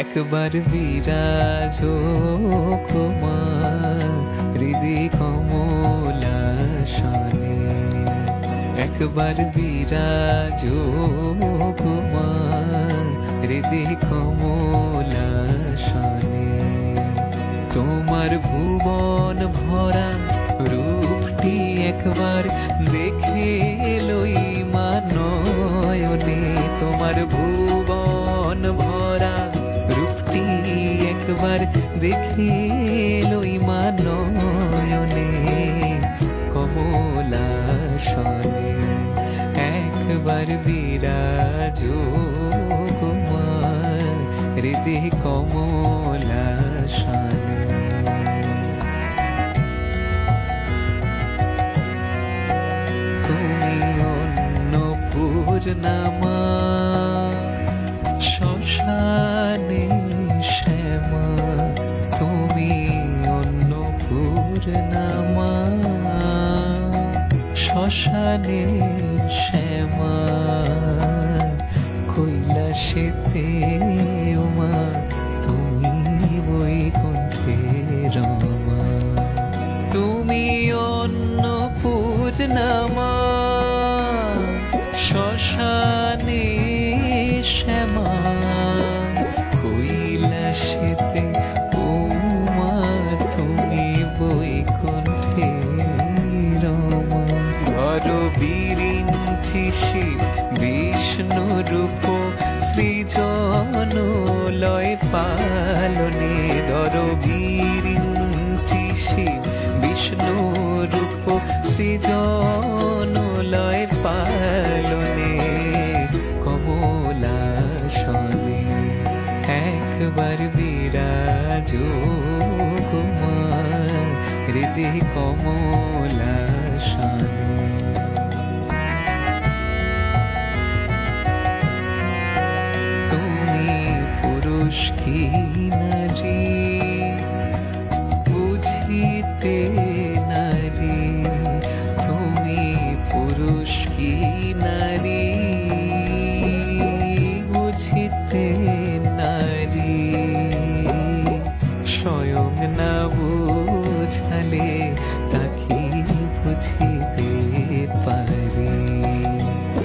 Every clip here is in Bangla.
একবার বিরাজ মা হৃদি কমলাসনে, একবার বিরাজ মা হৃদি কমলাসনে। তোমার ভুবন ভরা রূপটি একবার দেখে লই মা নয়নে, তোমার ভুবন ভরা রূপটি একবার দেখে লই মা নয়নে কমলাসনে। একবার বিরাজ মা হৃদি কমলাসনে। তুমি অন্নপূর্ণা মা শ্মশানে শ্যামা, তুমি অন্নপূর্ণা মা শ্মশানে শ্যামা। কৈলাসেতে মা তুমি বৈকুণ্ঠে রমা, তুমি অন্নপূর্ণা মা শ্মশানে শ্যামা। কৈলাসেতে ও মা তুমি বৈকুণ্ঠে রমা। ধর বিরিঞ্চি শিব বিষ্ণু রূপ সৃজন লয় পালনে, ধর বিরিঞ্চি শিব বিষ্ণু রূপ সৃজন লয় পালনে কমলাসনে। একবার বিরাজ মা হৃদি কমলাসনে। তুমি পুরুষ কি নারী বুঝিতে নারী, তুমি পুরুষ কি নারী বুঝিতে নারী। স্বয়ং না বুঝালে তাকে বুঝিতে পারি।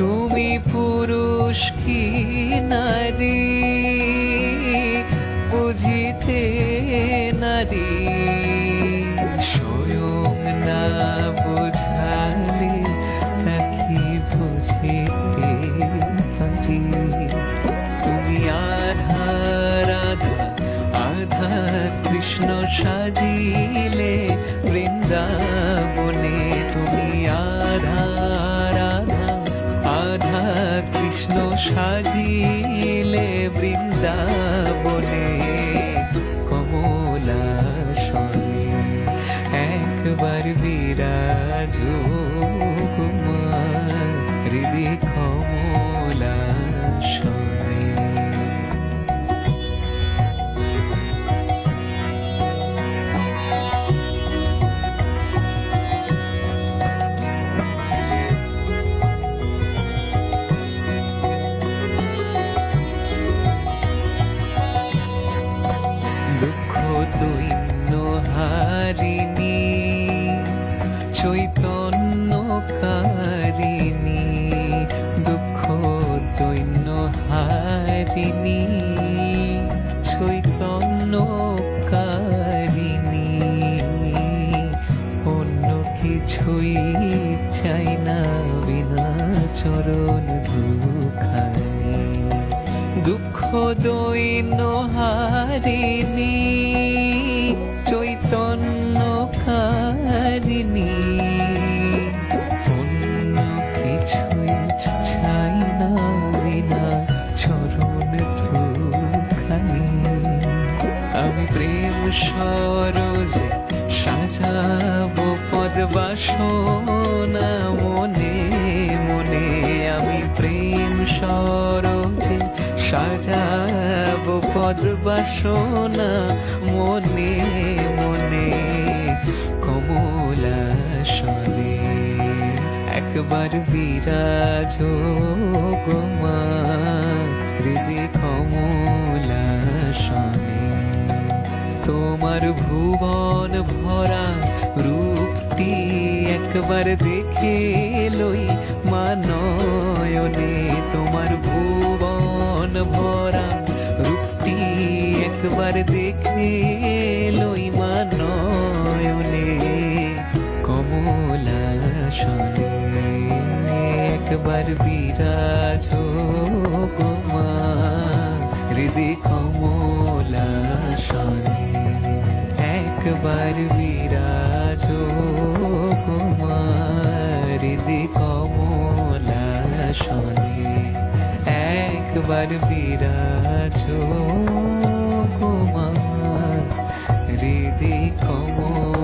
তুমি পুরুষ কি নারী বুঝিতে নারী, স্বয়ং না বুঝালে তাকে বুঝিতে পারি। তুমি আধা রাধা আধা কৃষ্ণ সাজিলে বৃন্দাবনে, তুমি আধা রাধা আধা কৃষ্ণ সাজিলে বৃন্দাবনে কমলাসনে। একবার বিরাজ মা হৃদি কমলাসনে। দুঃখ দৈন্য হারিণী চৈতন্য কারিণী, দুঃখ দৈন্য হারিণী চৈতন্য কারিণী। অন্য কিছুই চাই না বিনা চরণ দুখানি। দুঃখ দৈন্য হারিণী চৈতন্য কারিণী, অন্য কিছুই চাই না বিনা চরণ দুখানি। আমি প্রেম সরোজে সাজাবো পদ্মাসনা মনে মনে, আমি প্রেম সরোজে সাজাবো পদ্মাসনা মনে মনে কমলাসনে। একবার বিরাজ গো মা হৃদি কমলাসনে। তোমার ভুবন ভরা রূপটি একবার দেখে লই মানয়নে, তোমার ভুবন ভরা রূপটি একবার দেখে লই মানয়নে, কমলাসনে একবার বিরাজ গো মা, হৃদয় কমলাসনে একবার বিরাজ গো মা, হৃদয় কমলাসনে একবার বিরাজ গো মা, হৃদয় কমলাসনে।